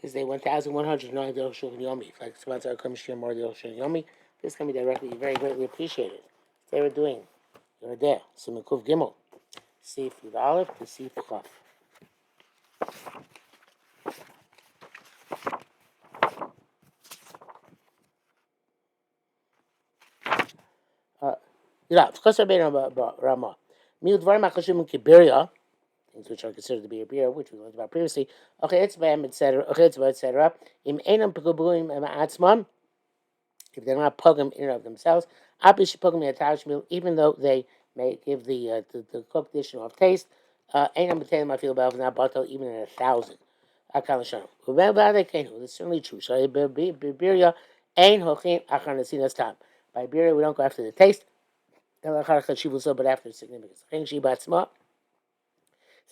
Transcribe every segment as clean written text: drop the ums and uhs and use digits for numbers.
is they 1,109 Arukh HaShulchan Yomi. If like sponsor come share more Arukh HaShulchan Yomi, this can be directly very greatly appreciated. They were doing. You're there. Simukuf Gimel. Sif Yud Aleph to Sif Chaf. Yeah, of course, I've been Rama. Miudvar Makashim Kiberia, things which are considered to be a beer, which we learned about previously. Okay, it's bam, etc. Okay, it's etc. Im Enam Pegabuim Atzmam, if they're not pogum in and of themselves, Abish pogum Yatashmil, even though they may give the cooked dish an off taste, Enam Batalim, I feel about not bottle even at 1,000. Akalashon. It's certainly true. So, Biberia, Ein Hochin Achanasinas Tam. By beer, we don't go after the taste. But after significance.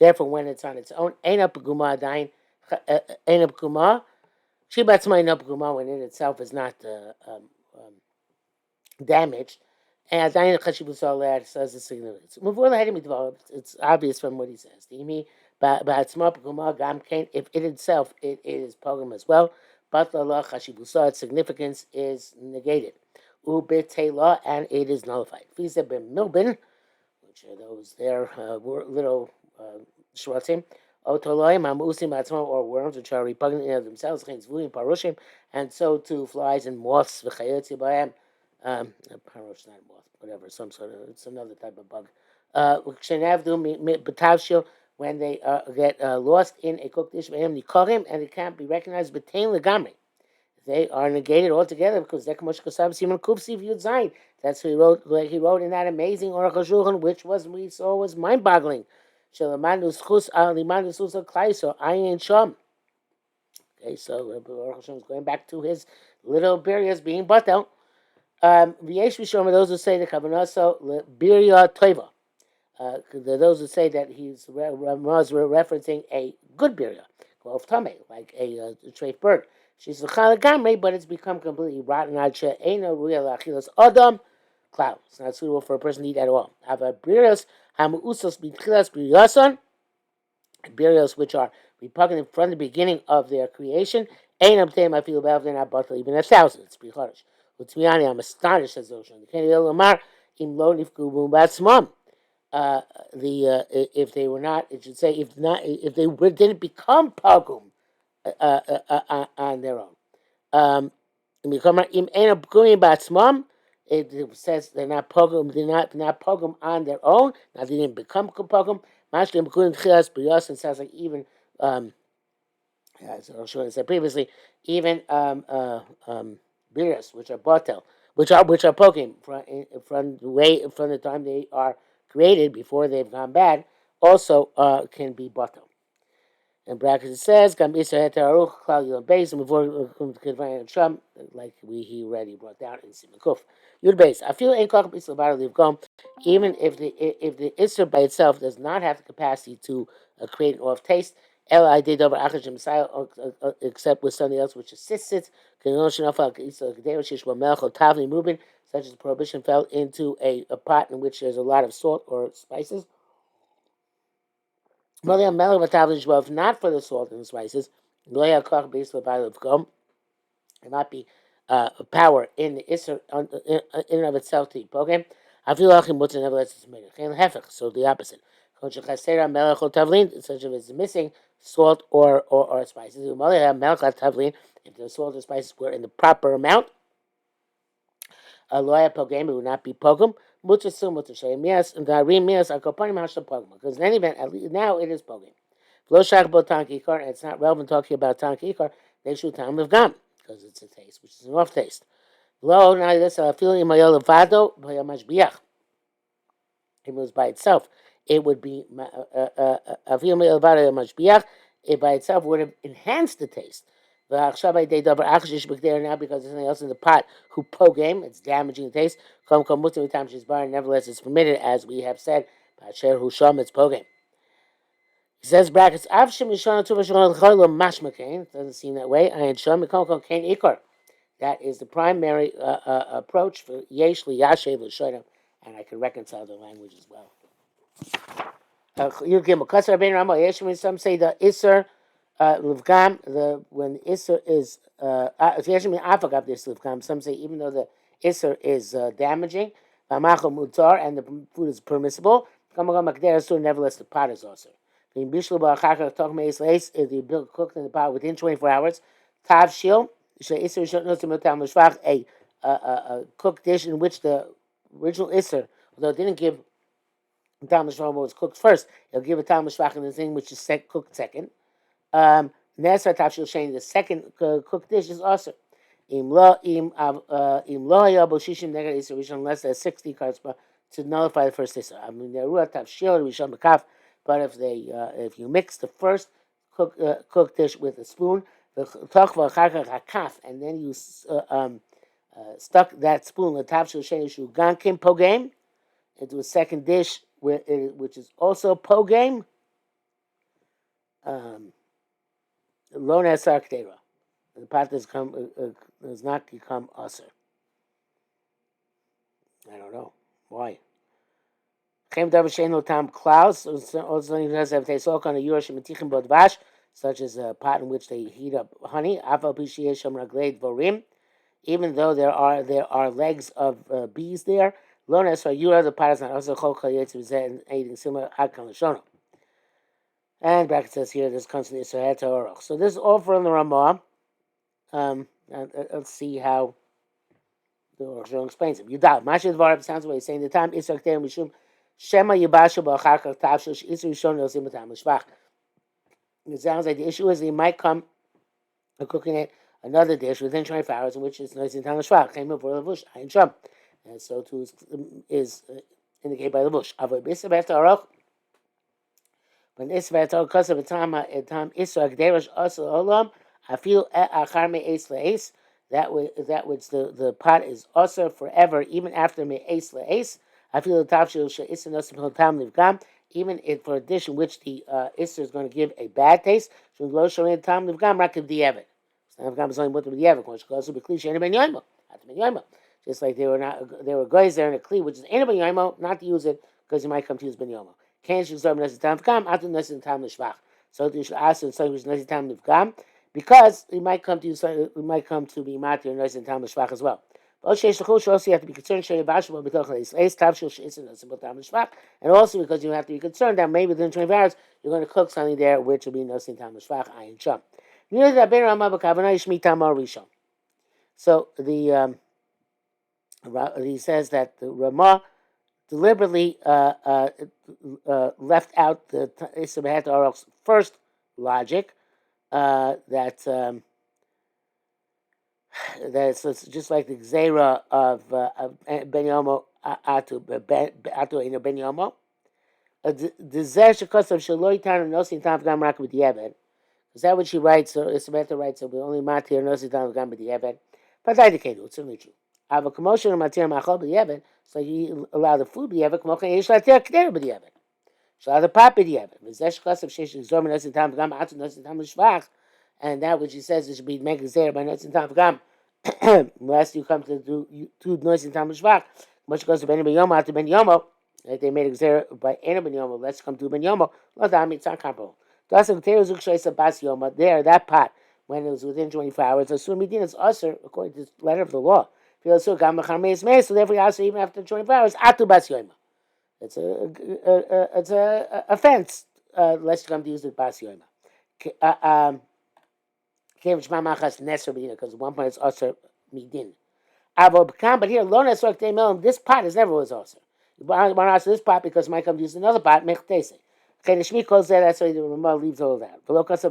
Therefore, when it's on its own, ain't paguma dain, ain't paguma. Shibatzma ain't paguma when it itself is not damaged. And dain chashibusa says the significance. It's obvious from what he says. Batzma paguma gam kain. If it itself it is pagum as well, but the chashibusa its significance is negated. Ubitela, and it is nullified. Fisa ben Milbin, which are those there little shvatim, otoloim, amusim atzmam, or worms which are repugnant in of themselves, parushim, and so too flies and moths, v'chayotzi b'ayam, parush, not moth, whatever, some sort of, it's another type of bug. When they get lost in a cooked dish, and it can't be recognized, betain legamri. They are negated altogether because that's what he wrote in that amazing Arukh HaShulchan, which we saw was mind-boggling. Okay, so Arukh HaShulchan is going back to his little birrias being batel. V'yesh v'shom, those who say the kavanaso birya toiva. Those who say that he's referencing a good birya, like a treif bird. She's a chalagamre, but it's become completely rotten. Aina real achilas adam cloud. It's not suitable for a person to eat at all. Ava birios hamuusos bitchilas biriason, birios which are repugnant from the beginning of their creation. Ain obtain I feel about they're not bottle even 1,000. It's bicharish. Utmiani, I'm astonished, says Zoshan. The Kenny Lamar im lo nifku bum batzmam. If they were not, it should say if they didn't become pogum on their own. It says they're not pogum. They're not pogum on their own. Now they didn't become pogum. It sounds like even as I was showing said previously, even biras, which are botel, which are pogum from the time they are created before they've gone bad, also can be botel. In brackets it says, "Gam Israel Arukh Klal Yud Beis," and before Kedvayin Trump, like he already brought down in Simukuf Yud Beis. I feel ain't called Israel about leave gum, even if the Israel by itself does not have the capacity to create an off taste. I did over Achashim except with something else which assists it. Such as the prohibition fell into a pot in which there's a lot of salt or spices. If not for the salt and the spices, there might be power in the Isser in and of itself to eat. Okay? I feel like nevertheless it's made. So the opposite. Such as it's missing salt or spices. If the salt or spices were in the proper amount, a loya pogam, it would not be pogum. Mutasum mutashem, yes, and the arim yes, a kopanim hashla pogum. Because in any event, at least now it is pogum. Lo shak bo tankikar, it's not relevant talking about tankikar. They should time of gam because it's a taste, which is an off taste. Lo now this feeling in my olevado by a mashbiach. If it was by itself, it would be a feeling olevado mashbiach. It by itself would have enhanced the taste. Now because there's something else in the pot who pogame, it's damaging the taste. Nevertheless, it's permitted, as we have said. Pasher Husham, it's pogame. He says brackets. It doesn't seem that way. That is the primary approach for yesh liyashev l'shonim, and I can reconcile the language as well. Some say the iser Livgam, when Isser is if you actually mean Afagab this Livgam, some say even though the Isser is damaging, Vamachal Mutar and the food is permissible, Kamagam Makder Asur, nevertheless the pot is also. In Bishlu Bachaka Tok Meis Lace, if the bill cooked in the pot within 24 hours, Tav Shil, Isser Shot Nosim Tam Shvach, a cooked dish in which the original Isser, although it didn't give Tam Shvach was cooked first, it'll give a Tam Shvach in the thing which is cooked second. Nesra Tafshil Shani, the second cooked dish is also. Unless there's 60 cards to nullify the first issa. I mean, the Ruach Tafshil Rishon Bekaf, but if you mix the first cooked dish with a spoon, and then you stuck that spoon, the Tafshil Shani Shu Gankim Pogame, into a second dish which is also Pogame. Lone Sarktera. The pot does not become usher. I don't know why. Chem davar sheino tam klaus. Also, he does have taste on a yurash metichim bodvash, such as a pot in which they heat up honey. Afal pishiyesham raglei dvorim. Even though there are legs of bees there, lone esar yura, the pot is not also chol chayetz and eating similar adkan l'shono. And bracket says here, this comes from the Yisrael to Arukh. So this is all from the Ramah. Let's see how the Arukh explains it. Yudal, Masha Dvarab sounds the way he's saying the time Israk Ter Mishum Shema Yibashu Ba'achar Tav Shel Isra Rishon Yosim B'Tam L'Shvach. It sounds like the issue is he might come cooking it another dish within 24 hours in which it's Yosim B'Tam L'Shvach. Came up for Lavush Ayin Sham, and so too is indicated by Lavush. Avoy B'Isra B'Et Arukh. When Isra told Kosav Etam Isra Gderish Asal Olam, I feel Achar Me'es Le'es, that which the pot is also forever, even after Me'es Le'es. I feel the Tavshil She'isra Nosim Tam Livgam, even if for a dish in which the Isra is going to give a bad taste, Shun Lo Shorin Tam Livgam, Rakiv Di'evet. Livgam is only what the Di'evet, when she goes to be Kli She'en Ben Yoimo, not to Ben Yoimo. Just like there were guys there in a Kli, which is Ein Ben Yoimo, not to use it, because you might come to use Ben Yomo. So you should ask him something which is Tam Nivgam, because he might come to you. We might come to be Matir and Nesim Tam Nishvach as well. But also you have to be concerned. And also because you have to be concerned that maybe within 24 hours you're going to cook something there which will be Nesim Tam Nishvach Ayin Sham. So he says that the Ramah deliberately left out the Isra Arukh's first logic that it's just like the Gzeira of Ben Yomo Atu Ben Yomo. Is that what she writes? So Isra writes that we only matir nosin tam v'gam b'diavad. But I decay it's certainly true. I have a commotion of matir machal b'diavad. So you allow the food b'diavad. K'mochen yesh latir k'der b'diavad. So allow the pot b'diavad. V'zesh kasav sheish l'zor nosin tam v'gam atu nosin tam l'shvach. And that which he says it should be make zera by nosin tam v'gam. Unless you come to do nosin tam l'shvach. Much goes to ben yomo atu ben yomo. Like they made a zera by ben yomo. Let's come to ben yomo. Lo dami, it's not comparable. There, that pot, when it was within 24 hours, Asur Midin is Asur, according to the letter of the law. So therefore, Asur even after 24 hours, Atu Bas Yoima. It's a offense, unless you come to use it Bas Yoima. Because at one point it's Asur Midin. But here, this pot is never was Asur. You want to answer this pot because it might come to use another pot, Mechtese. Okay, the Shmi calls that. That's why the Ramah leaves all that. That's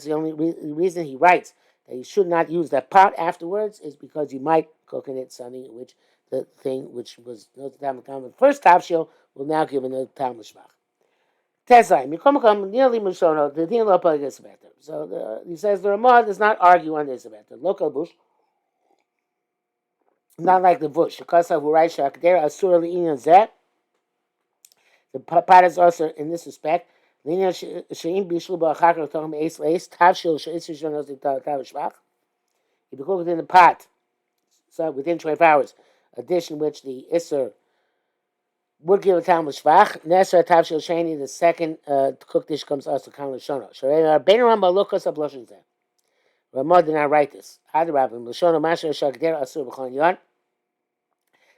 the only reason he writes that you should not use that pot afterwards is because you might cook in it something in which the thing which was no tam the first tafshil will now give another tam l'shvach. Tesai mikom nearly mushono the din lo palagas better. So he says the Ramah does not argue on this about the local bush. Not like the bush. Because who writes shakdera asur li'inyan zeh. The pot is also in this respect. If you cook it in the pot, so within 24 hours, a dish in which the Isser would give a time with shvach. Nesra tav shel sheni. The second cooked dish comes also kan l'shono. Sharei ben ram balukas abloshin zeh. Ramah did not write this. Adarabim l'shono masher shagder asur b'chon yon.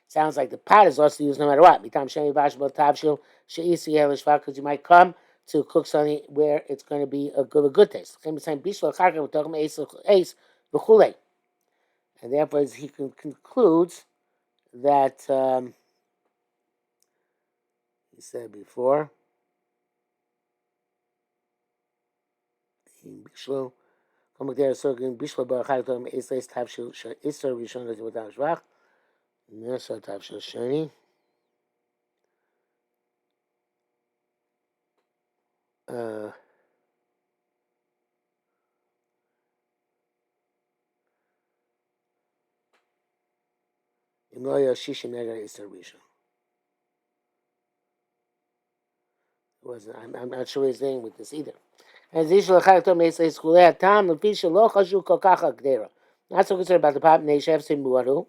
Sounds like the pot is also used no matter what. Mitam sheni vashbal tav shel sheisi yeh l'shvach, because you might come to cook something where it's going to be a good taste. And therefore he concludes that he said before Bishlo come there so in Bishlo Barachim is this type shel Isser Rishon is without Shvach. Nesa type shel Sheni. Imoya Shishim Nega Isser Rishon. I'm not sure what he's saying with this either. As Ishla Chaktom is a Skulea Tam, the Fisha Lochashu Kokacha Gdera. Not so concerned about the Pap Neshev Simuaru.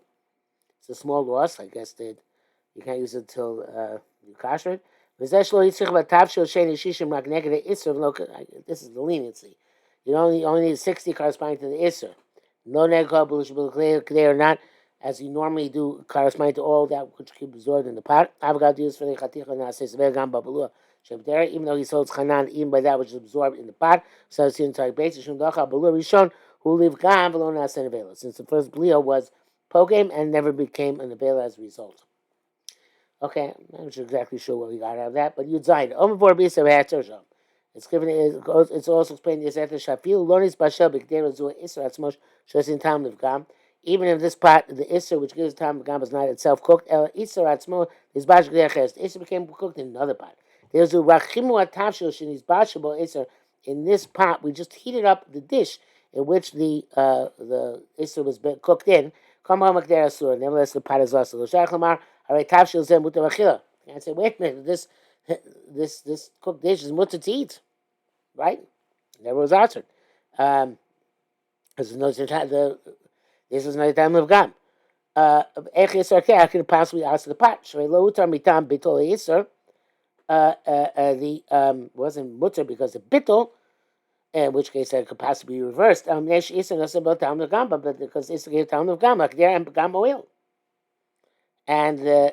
It's a small loss, I guess that you can't use it until you kasher it. This is the leniency. You only need 60 corresponding to the Isser. No clear or not, as you normally do, corresponding to all that which can be absorbed in the pot. I've got to use for the Chaticha even though he sold Chanan, even by that which is absorbed in the pot. So it's the entire basis. Who live Gam below Nasan Avela. Since the first Blio was Pogame and never became an Avela as a result. Okay, I'm not exactly sure what we got out of that, but you died. It's given. It's also explained as after Shafil Lonis Bashel B'Kdera Zua Isra Atzmosh Shosin Tam Livgam. Even if this pot, the Isra which gives Tam Livgam, is not itself cooked, El Isra Atzmo is Bash Gdeches. The Isra became cooked in another pot. There's a Rachimu Atavshel Shinis Bashabo Isra. In this pot, we just heated up the dish in which the Isra was cooked in. Come on, Makdera Surah. Nevertheless, the pot is also Loshach and say, wait a minute, this cooked dish is mutter to eat, right? Never was answered. This is no time of gam. I could possibly answer the pot. The wasn't mutter because of bittul, in which case it could possibly be reversed. But because it's a town of gam, like there and gam oil. And I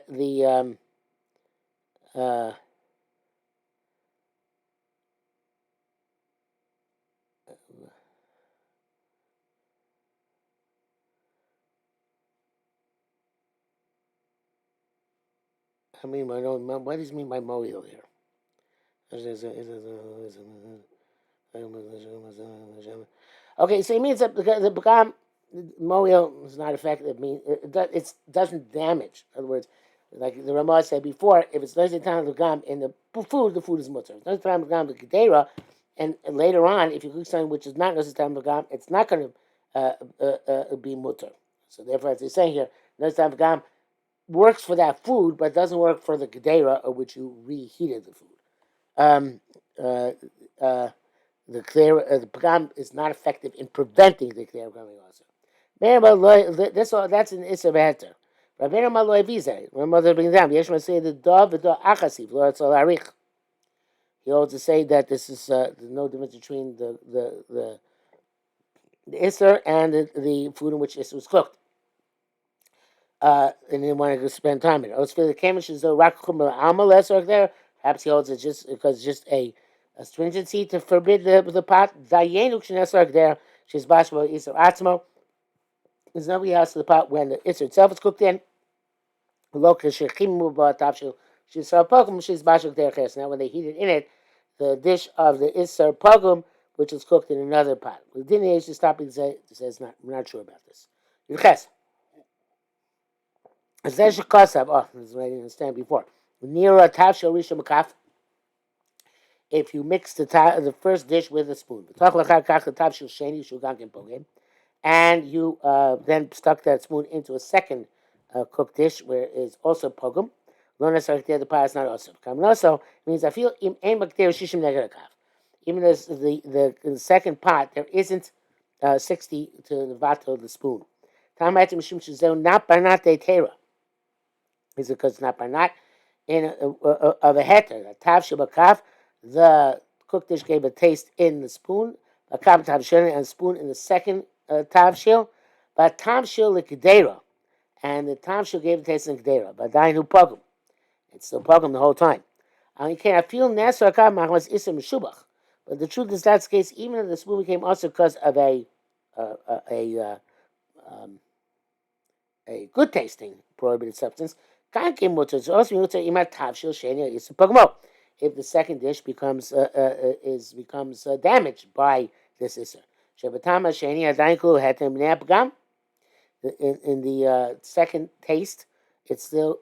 mean, what does he mean by moil here? Okay, so it means that the Begam moil is not effective. I mean, it doesn't damage. In other words, like the Ramah said before, if it's Nezir Tam Begam in the food is mutter. If it's Nezir Tam Begam the Gedera, and later on, if you cook something which is not Nezir Tam Begam, it's not going to be mutter. So therefore, as they're saying here, Nezir Tam Begam works for that food, but doesn't work for the Gedera of which you reheated the food. The pagam is not effective in preventing the clear coming also. That's an issa beheter. Rabbeinu Maloi Vizay. My mother brings down. Yeshua say the dov the achasiv lo etzol arich. He also say that this is there's no difference between the issa and the food in which issa was cooked. And he didn't want to spend time in it. Also, the kamish is the rakum alma lesser there. Perhaps he holds it just because it's just a stringency to forbid the pot. Dayenuk shenesark there. She's bashma isar atzmo. There's nobody else to the pot when the isar itself is cooked in. Loka shechimu ba'atavshil. She's pogum. She's bashuk there ches. Now when they heat it in it, the dish of the isar pogum, which is cooked in another pot. We didn't actually stop and say, not, we're not sure about this. Ches. As there's a kosav. Oh, this is what I didn't understand before. Nira tavshil rishon makaf. If you mix the first dish with a spoon, and you then stuck that spoon into a second cooked dish where it's also pogum, the pie is not also. Also means I feel even as the second pot there isn't 60 to the vato of the spoon. Is it because it's not barnat? of a heter. A tav shabakaf, the cooked dish gave a taste in the spoon. A kaf tav shil and a spoon in the second tav shil. But tav shil likidera, and the tav shil gave a taste in kedera. But dain who pogum, it's still pogum the whole time. I feel nasser akav machmas isim shubach. But the truth is that's the case. Even if the spoon became also because of uh, a uh, um, a good tasting prohibited substance. If the second dish becomes damaged by this issur. In the second taste, it's still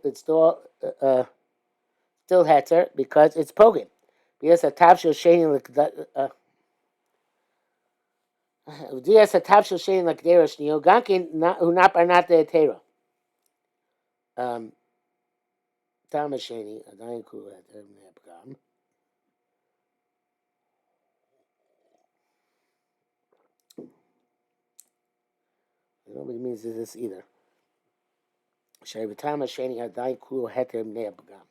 heter because it's pogim. Because a tav shel sheni Dias a tav shel sheni l'kedera shnio gankin unap arnat de'etera. טעם השני, עדיין כולו היתר בני הפגם. Nobody means this either. שבטעם השני עדיין כולו היתר בני הפגם.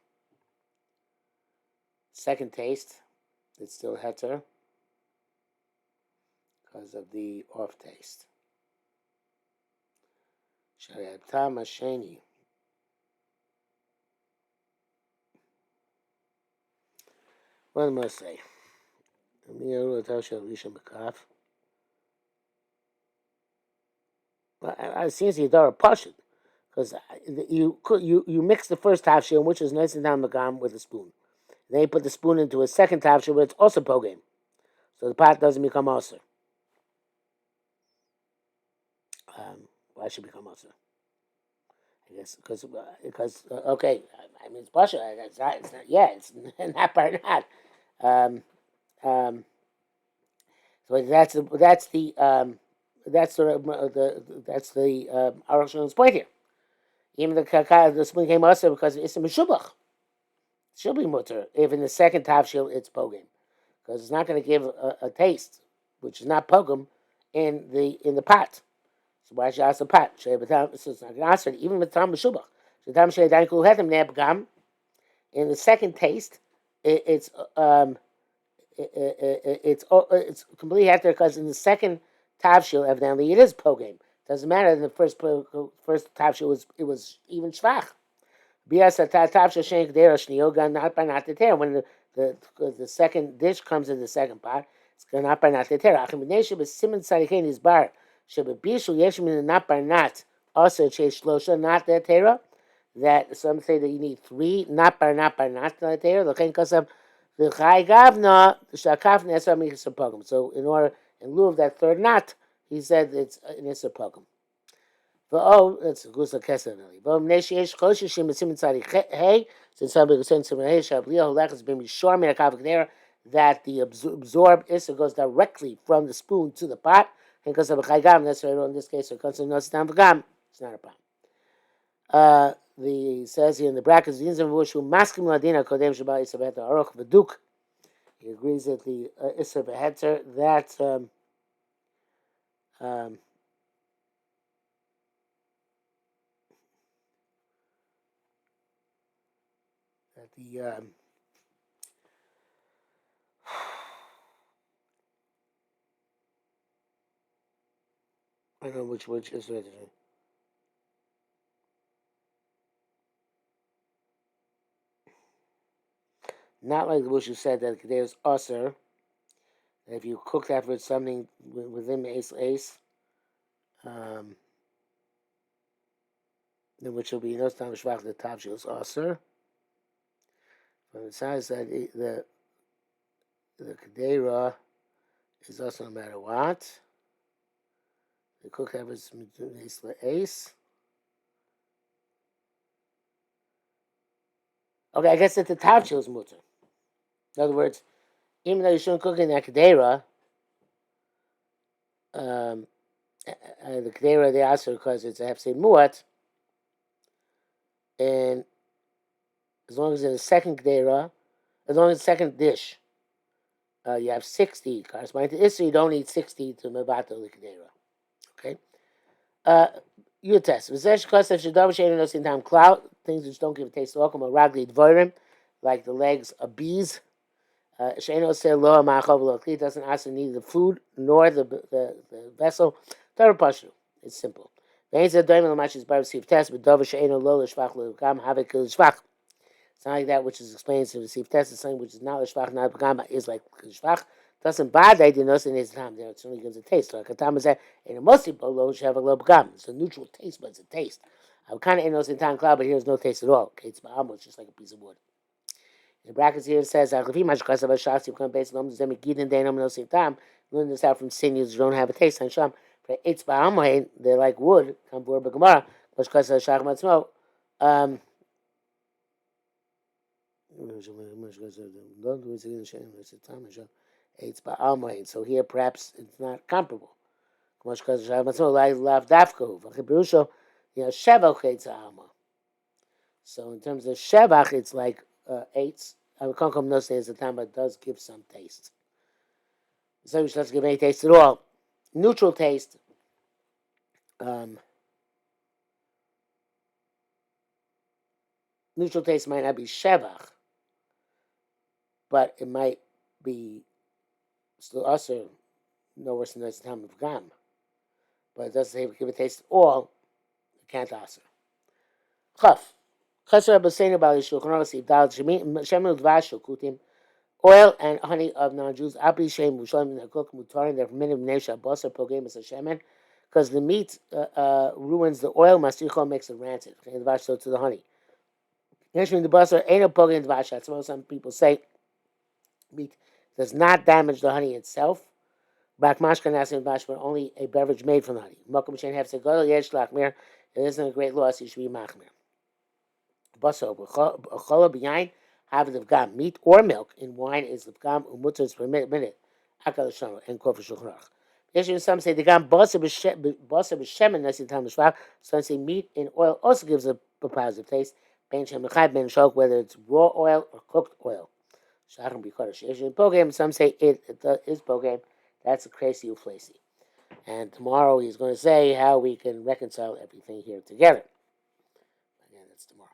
Second taste, it's still heter because of the off taste. שבטעם השני, what am I say? מי יראו יותר של ראשון בכף? It seems you are partial because you mix the first half shell, which is nice and down the gum, with a spoon. Then you put the spoon into a second half shell, but it's also pogame, so the pot doesn't become ulcer. Why should it become ulcer? I guess because okay, I mean it's partial. It's not. Yeah, it's not by not. So that's the Arukh HaShulchan's point here. Even the spoon came also because it's a meshubach. She'll be mutter if in the second half it's pogum, because it's not going to give a taste, which is not pogum, in the pot. So why should I ask the pot? So it's not going to answer even with tam meshubach. So tam she'edain kul hetem ne'apgam. In the second taste, it's completely after because in the second tavshil evidently it is pogame. Doesn't matter. In the first tavshil was even shvach. Bias tavshil shenk dera shniogan not by not when the second dish comes in the second pot. It's not by not the ter. Achimination but simon tzadikin is bar. Shebebishul yeshmin not by not also chase shlosha not the tera. That some say that you need three not by not the tera. Locating because of the Chai Gavna, the Shakaf Nesa makes a pogum. So in lieu of that third knot, he said it's an Issa pogum. That's a Gusa Kesa really. But Neshesh Koshishim is Simon Sadi Hey, since somebody was saying Simon Hey, Shabliah Holech has been Mishor Minakav there that the absorbed Issa goes directly from the spoon to the pot. And because of a Chai Gavna, that's right in this case, so it comes to Nosidam Vagam, it's not a problem. The says here in the brackets, he agrees that the Issa Beheter that the I don't know which is it. Not like the bush who said that there's usher. That if you cook that for something within the ace, then which will be no time shvach the top shil's usher. But it says that the kedera is also no matter what. The cook that was ace. Okay, I guess that the top shil's mutter. In other words, even though you shouldn't cook in that kedera, the kedera they ask because it's a hefsei muat, and as long as in the second kedera, as long as the second dish, you have 60 corresponding to Issa, you don't need 60 to mevato the kedera. Okay. Yutes. V'zesh kosev shedav she'enu nosin tam clout. Things which don't give a taste. Welcome a ragli dvorim, like the legs of bees. She'enu se lo ma'achov lo kli doesn't also need the food nor the vessel. Third pashu. It's simple. Ve'en zeh doim l'mashis bar v'siv test. V'dov she'enu lo l'shvach l'gam havik l'shvach. It's not like that which is explained to receive test. It's something which is not l'shvach, not l'gam, is like l'shvach. Doesn't bother the nose in his time. There, it only gives a taste. Like a time is that in a mostly lo have a low gum. It's a neutral taste, but it's a taste. I'm kind of in those in time cloud, but here's no taste at all. Okay, it's almost just like a piece of wood. In brackets here it says, "If much because of a shas, you come based on the gidin day no same time. Learn this out from sinews don't have a taste. And sham for it's ba'amoin, they're like wood. Come for b'gemara, but because of shach matzmo. So here perhaps it's not comparable. So in terms of shevach, it's like eights. Kankom no says the time, but it does give some taste. So which doesn't give any taste at all. Neutral taste. Neutral taste might not be shevach, but it might be still also no worse than the time of gam. But it doesn't give a taste at all. It can't answer. Chaf. Chasar Abbaseinu Bali Shulchan Aruch Dal Shemin Udvash Kutim. Oil and honey of non-Jews. Abli Shem Mushalim Nakuk Mutarin. They're permitted in Nesha Basar Pogam as a shemen, because the meat ruins the oil. Masricho makes it rancid. Udvash so to the honey. Neshmin the Basar ain't a Pogam Udvash. That's what some people say. Meat does not damage the honey itself. Bak Mashkan Nasim Udvash, but only a beverage made from honey. Mokum Shen Hef Segodol Yesh Lachmir. It isn't a great loss. You should be machmir. Baso b'chola b'yain have l'vgam meat or milk in wine is l'vgam umutter is permitted. Akal l'shama and kol for shulchan aruch. Yes, some say the gam basa b'shemen nasi tam l'shvach. Some say meat in oil also gives a positive taste. Ben shem l'chayv ben shok, whether it's raw oil or cooked oil. Shachem b'kodesh. Yes, in pogam some say it is pogam. That's a crazy uflacy. And tomorrow he's going to say how we can reconcile everything here together. Again, that's tomorrow.